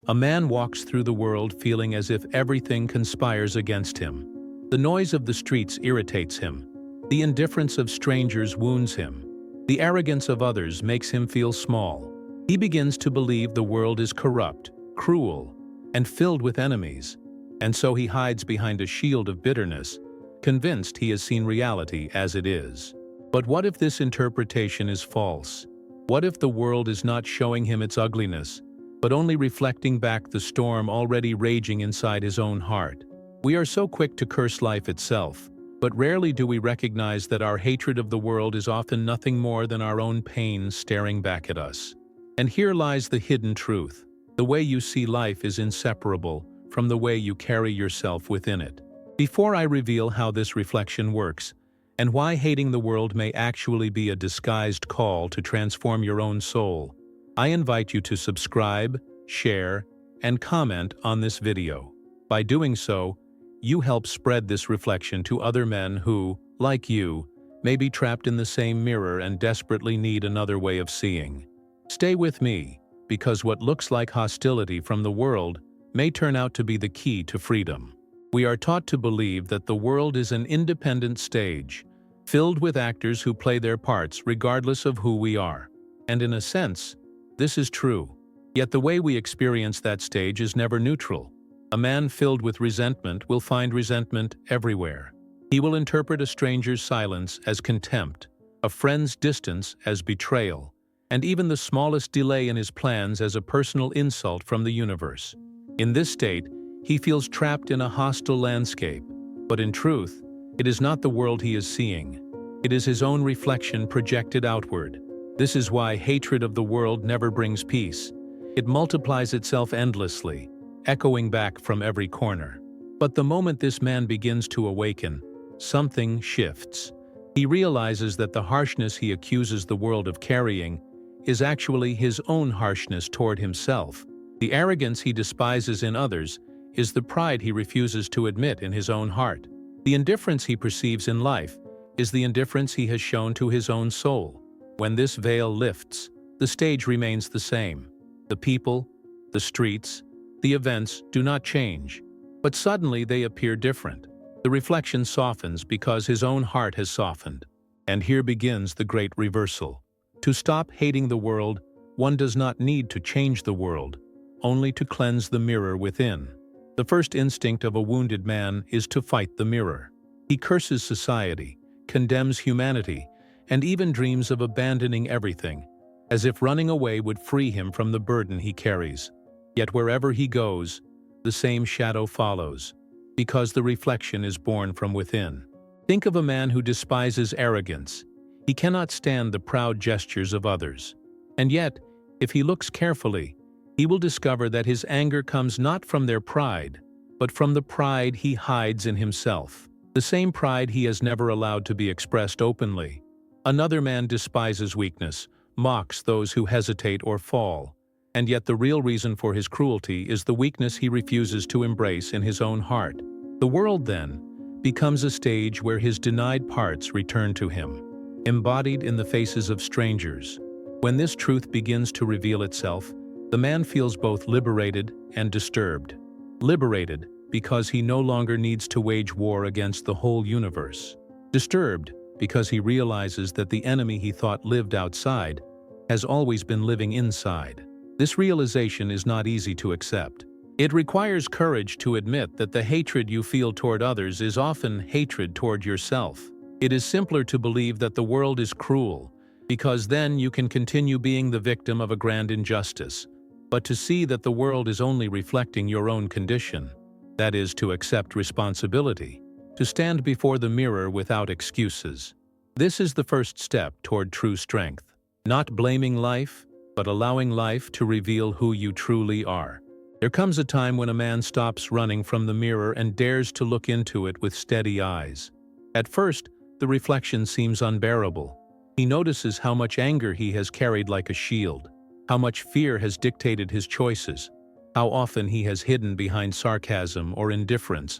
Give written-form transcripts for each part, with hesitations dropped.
A man walks through the world feeling as if everything conspires against him. The noise of the streets irritates him. The indifference of strangers wounds him. The arrogance of others makes him feel small. He begins to believe the world is corrupt, cruel, and filled with enemies. And so he hides behind a shield of bitterness, convinced he has seen reality as it is. But what if this interpretation is false? What if the world is not showing him its ugliness, but only reflecting back the storm already raging inside his own heart? We are so quick to curse life itself, but rarely do we recognize that our hatred of the world is often nothing more than our own pain staring back at us. And here lies the hidden truth. The way you see life is inseparable from the way you carry yourself within it. Before I reveal how this reflection works, and why hating the world may actually be a disguised call to transform your own soul, I invite you to subscribe, share, and comment on this video. By doing so, you help spread this reflection to other men who, like you, may be trapped in the same mirror and desperately need another way of seeing. Stay with me, because what looks like hostility from the world may turn out to be the key to freedom. We are taught to believe that the world is an independent stage, filled with actors who play their parts regardless of who we are. And in a sense, this is true. Yet the way we experience that stage is never neutral. A man filled with resentment will find resentment everywhere. He will interpret a stranger's silence as contempt, a friend's distance as betrayal, and even the smallest delay in his plans as a personal insult from the universe. In this state, he feels trapped in a hostile landscape, but in truth, it is not the world he is seeing. It is his own reflection projected outward. This is why hatred of the world never brings peace. It multiplies itself endlessly, echoing back from every corner. But the moment this man begins to awaken, something shifts. He realizes that the harshness he accuses the world of carrying is actually his own harshness toward himself. The arrogance he despises in others is the pride he refuses to admit in his own heart. The indifference he perceives in life is the indifference he has shown to his own soul. When this veil lifts, the stage remains the same. The people, the streets, the events do not change, but suddenly they appear different. The reflection softens because his own heart has softened. And here begins the great reversal. To stop hating the world, one does not need to change the world, only to cleanse the mirror within. The first instinct of a wounded man is to fight the mirror. He curses society, condemns humanity, and even dreams of abandoning everything, as if running away would free him from the burden he carries. Yet wherever he goes, the same shadow follows, because the reflection is born from within. Think of a man who despises arrogance. He cannot stand the proud gestures of others. And yet, if he looks carefully, he will discover that his anger comes not from their pride, but from the pride he hides in himself, the same pride he has never allowed to be expressed openly. Another man despises weakness, mocks those who hesitate or fall, and yet the real reason for his cruelty is the weakness he refuses to embrace in his own heart. The world, then, becomes a stage where his denied parts return to him, embodied in the faces of strangers. When this truth begins to reveal itself, the man feels both liberated and disturbed. Liberated because he no longer needs to wage war against the whole universe. Disturbed because he realizes that the enemy he thought lived outside has always been living inside. This realization is not easy to accept. It requires courage to admit that the hatred you feel toward others is often hatred toward yourself. It is simpler to believe that the world is cruel, because then you can continue being the victim of a grand injustice. But to see that the world is only reflecting your own condition, that is, to accept responsibility, to stand before the mirror without excuses. This is the first step toward true strength. Not blaming life, but allowing life to reveal who you truly are. There comes a time when a man stops running from the mirror and dares to look into it with steady eyes. At first, the reflection seems unbearable. He notices how much anger he has carried like a shield, how much fear has dictated his choices, how often he has hidden behind sarcasm or indifference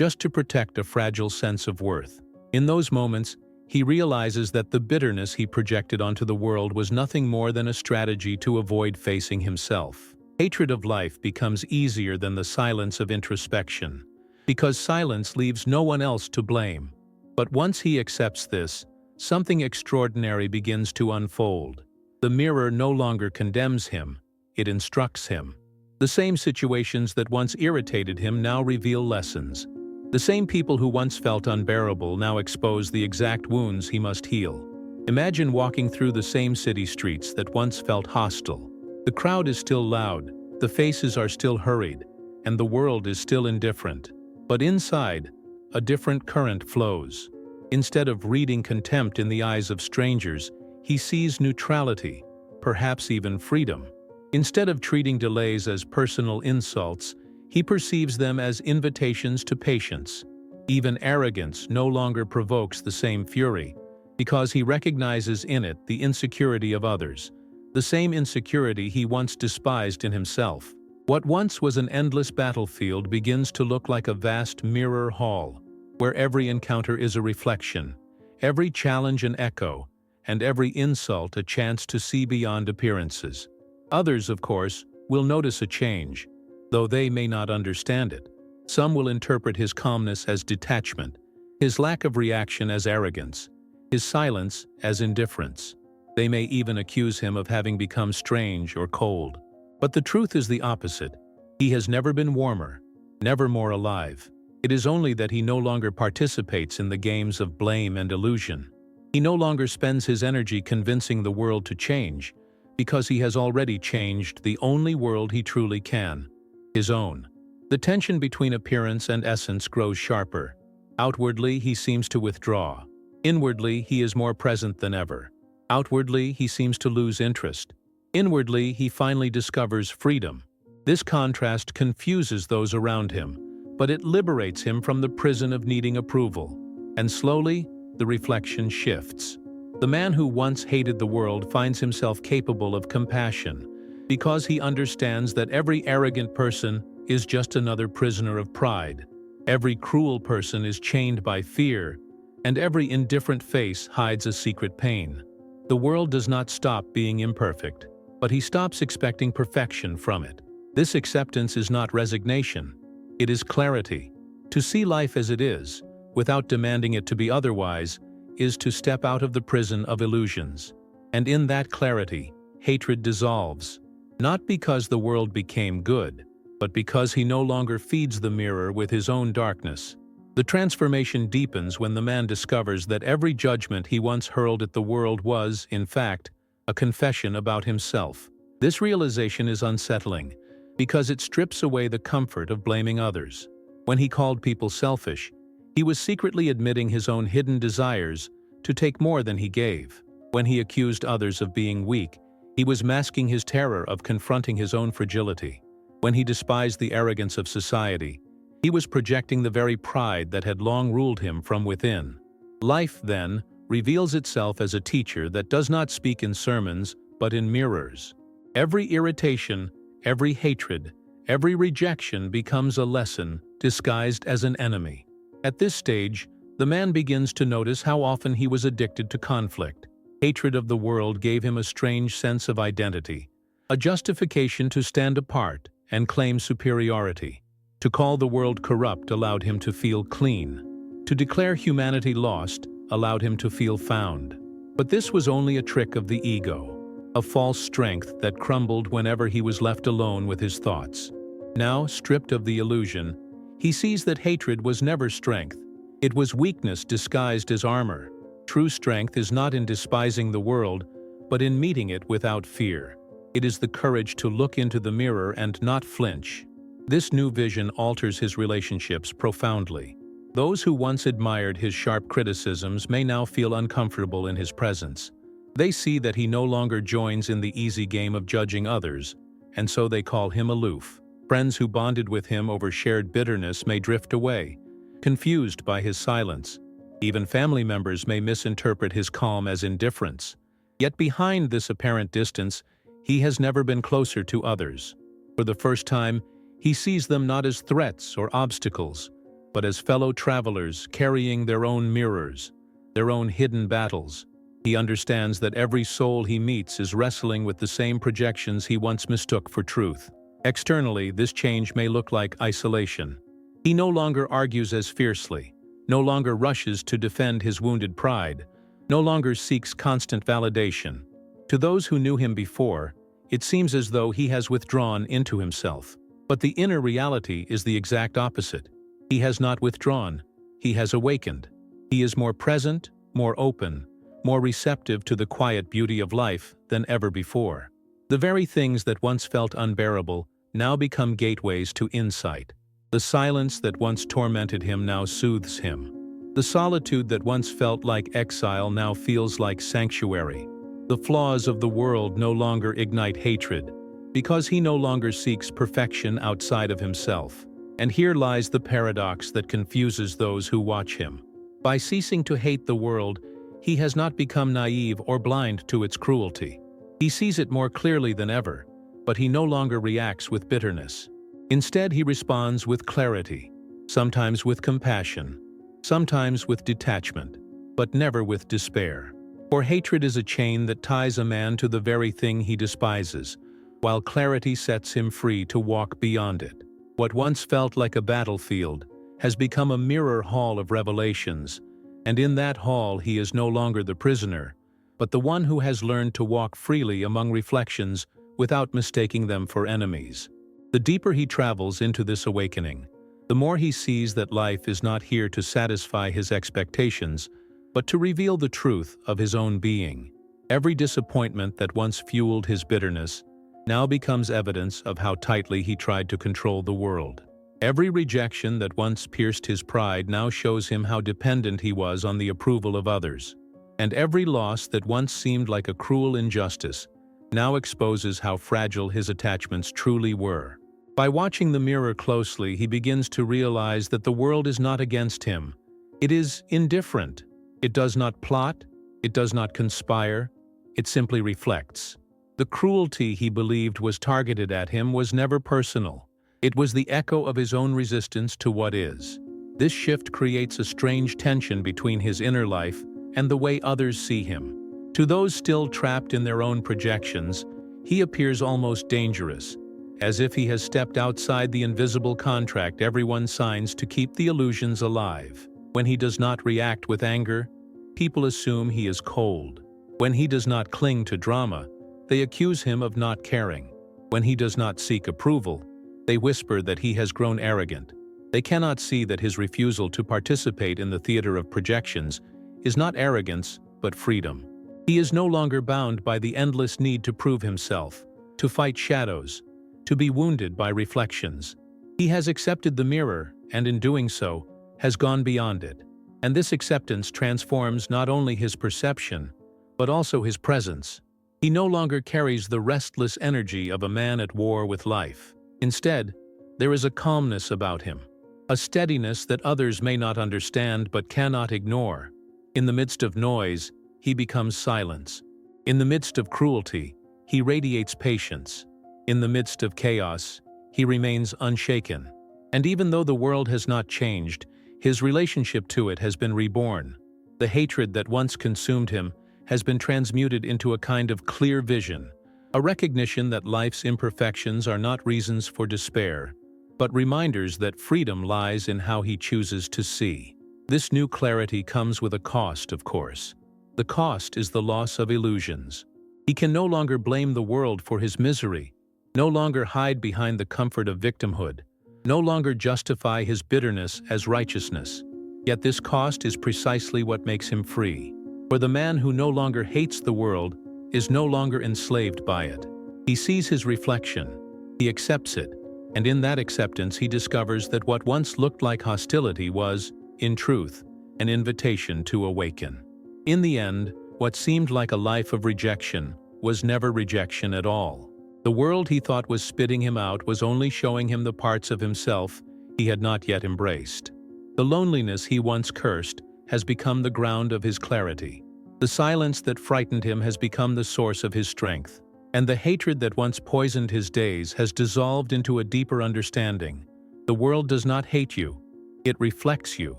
just to protect a fragile sense of worth. In those moments, he realizes that the bitterness he projected onto the world was nothing more than a strategy to avoid facing himself. Hatred of life becomes easier than the silence of introspection, because silence leaves no one else to blame. But once he accepts this, something extraordinary begins to unfold. The mirror no longer condemns him, it instructs him. The same situations that once irritated him now reveal lessons. The same people who once felt unbearable now expose the exact wounds he must heal. Imagine walking through the same city streets that once felt hostile. The crowd is still loud, the faces are still hurried, and the world is still indifferent. But inside, a different current flows. Instead of reading contempt in the eyes of strangers, he sees neutrality, perhaps even freedom. Instead of treating delays as personal insults, he perceives them as invitations to patience. Even arrogance no longer provokes the same fury, because he recognizes in it the insecurity of others, the same insecurity he once despised in himself. What once was an endless battlefield begins to look like a vast mirror hall, where every encounter is a reflection, every challenge an echo, and every insult a chance to see beyond appearances. Others, of course, will notice a change, though they may not understand it. Some will interpret his calmness as detachment, his lack of reaction as arrogance, his silence as indifference. They may even accuse him of having become strange or cold. But the truth is the opposite. He has never been warmer, never more alive. It is only that he no longer participates in the games of blame and illusion. He no longer spends his energy convincing the world to change, because he has already changed the only world he truly can, his own. The tension between appearance and essence grows sharper. Outwardly, he seems to withdraw. Inwardly, he is more present than ever. Outwardly, he seems to lose interest. Inwardly, he finally discovers freedom. This contrast confuses those around him, but it liberates him from the prison of needing approval. And slowly, the reflection shifts. The man who once hated the world finds himself capable of compassion, because he understands that every arrogant person is just another prisoner of pride. Every cruel person is chained by fear, and every indifferent face hides a secret pain. The world does not stop being imperfect, but he stops expecting perfection from it. This acceptance is not resignation, it is clarity. To see life as it is, without demanding it to be otherwise, is to step out of the prison of illusions. And in that clarity, hatred dissolves, not because the world became good, but because he no longer feeds the mirror with his own darkness. The transformation deepens when the man discovers that every judgment he once hurled at the world was, in fact, a confession about himself. This realization is unsettling, because it strips away the comfort of blaming others. When he called people selfish, he was secretly admitting his own hidden desires to take more than he gave. When he accused others of being weak, he was masking his terror of confronting his own fragility. When he despised the arrogance of society, he was projecting the very pride that had long ruled him from within. Life, then, reveals itself as a teacher that does not speak in sermons, but in mirrors. Every irritation, every hatred, every rejection becomes a lesson disguised as an enemy. At this stage, the man begins to notice how often he was addicted to conflict. Hatred of the world gave him a strange sense of identity, a justification to stand apart and claim superiority. To call the world corrupt allowed him to feel clean. To declare humanity lost allowed him to feel found. But this was only a trick of the ego, a false strength that crumbled whenever he was left alone with his thoughts. Now, stripped of the illusion, he sees that hatred was never strength. It was weakness disguised as armor. True strength is not in despising the world, but in meeting it without fear. It is the courage to look into the mirror and not flinch. This new vision alters his relationships profoundly. Those who once admired his sharp criticisms may now feel uncomfortable in his presence. They see that he no longer joins in the easy game of judging others, and so they call him aloof. Friends who bonded with him over shared bitterness may drift away, confused by his silence. Even family members may misinterpret his calm as indifference. Yet behind this apparent distance, he has never been closer to others. For the first time, he sees them not as threats or obstacles, but as fellow travelers carrying their own mirrors, their own hidden battles. He understands that every soul he meets is wrestling with the same projections he once mistook for truth. Externally, this change may look like isolation. He no longer argues as fiercely, no longer rushes to defend his wounded pride, no longer seeks constant validation. To those who knew him before, it seems as though he has withdrawn into himself. But the inner reality is the exact opposite. He has not withdrawn, he has awakened. He is more present, more open, more receptive to the quiet beauty of life than ever before. The very things that once felt unbearable now become gateways to insight. The silence that once tormented him now soothes him. The solitude that once felt like exile now feels like sanctuary. The flaws of the world no longer ignite hatred, because he no longer seeks perfection outside of himself. And here lies the paradox that confuses those who watch him. By ceasing to hate the world, he has not become naive or blind to its cruelty. He sees it more clearly than ever, but he no longer reacts with bitterness. Instead, he responds with clarity, sometimes with compassion, sometimes with detachment, but never with despair. For hatred is a chain that ties a man to the very thing he despises, while clarity sets him free to walk beyond it. What once felt like a battlefield has become a mirror hall of revelations, and in that hall he is no longer the prisoner, but the one who has learned to walk freely among reflections without mistaking them for enemies. The deeper he travels into this awakening, the more he sees that life is not here to satisfy his expectations, but to reveal the truth of his own being. Every disappointment that once fueled his bitterness now becomes evidence of how tightly he tried to control the world. Every rejection that once pierced his pride now shows him how dependent he was on the approval of others. And every loss that once seemed like a cruel injustice now exposes how fragile his attachments truly were. By watching the mirror closely, he begins to realize that the world is not against him. It is indifferent. It does not plot, it does not conspire, it simply reflects. The cruelty he believed was targeted at him was never personal. It was the echo of his own resistance to what is. This shift creates a strange tension between his inner life and the way others see him. To those still trapped in their own projections, he appears almost dangerous, as if he has stepped outside the invisible contract everyone signs to keep the illusions alive. When he does not react with anger, people assume he is cold. When he does not cling to drama, they accuse him of not caring. When he does not seek approval, they whisper that he has grown arrogant. They cannot see that his refusal to participate in the theater of projections is not arrogance, but freedom. He is no longer bound by the endless need to prove himself, to fight shadows, to be wounded by reflections. He has accepted the mirror, and in doing so, has gone beyond it. And this acceptance transforms not only his perception, but also his presence. He no longer carries the restless energy of a man at war with life. Instead, there is a calmness about him, a steadiness that others may not understand but cannot ignore. In the midst of noise, he becomes silence. In the midst of cruelty, he radiates patience. In the midst of chaos, he remains unshaken. And even though the world has not changed, his relationship to it has been reborn. The hatred that once consumed him has been transmuted into a kind of clear vision, a recognition that life's imperfections are not reasons for despair, but reminders that freedom lies in how he chooses to see. This new clarity comes with a cost, of course. The cost is the loss of illusions. He can no longer blame the world for his misery, no longer hide behind the comfort of victimhood, no longer justify his bitterness as righteousness. Yet this cost is precisely what makes him free. For the man who no longer hates the world is no longer enslaved by it. He sees his reflection, he accepts it, and in that acceptance he discovers that what once looked like hostility was, in truth, an invitation to awaken. In the end, what seemed like a life of rejection was never rejection at all. The world he thought was spitting him out was only showing him the parts of himself he had not yet embraced. The loneliness he once cursed has become the ground of his clarity. The silence that frightened him has become the source of his strength. And the hatred that once poisoned his days has dissolved into a deeper understanding. The world does not hate you, it reflects you.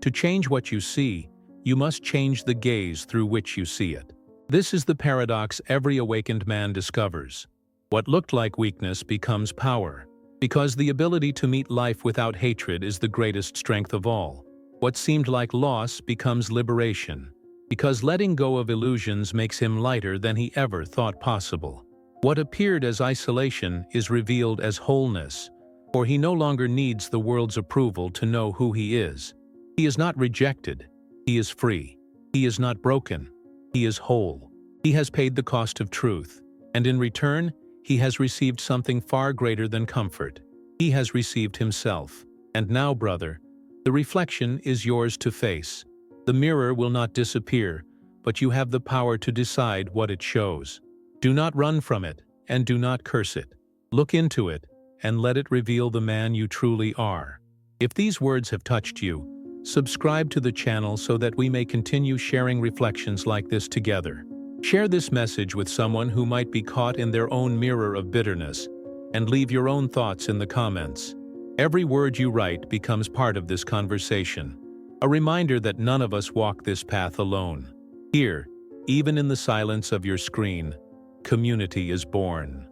To change what you see, you must change the gaze through which you see it. This is the paradox every awakened man discovers. What looked like weakness becomes power, because the ability to meet life without hatred is the greatest strength of all. What seemed like loss becomes liberation, because letting go of illusions makes him lighter than he ever thought possible. What appeared as isolation is revealed as wholeness, for he no longer needs the world's approval to know who he is. He is not rejected, he is free. He is not broken, he is whole. He has paid the cost of truth, and in return, he has received something far greater than comfort. He has received himself. And now, brother, the reflection is yours to face. The mirror will not disappear, but you have the power to decide what it shows. Do not run from it, and do not curse it. Look into it, and let it reveal the man you truly are. If these words have touched you, subscribe to the channel so that we may continue sharing reflections like this together. Share this message with someone who might be caught in their own mirror of bitterness, and leave your own thoughts in the comments. Every word you write becomes part of this conversation, a reminder that none of us walk this path alone. Here, even in the silence of your screen, community is born.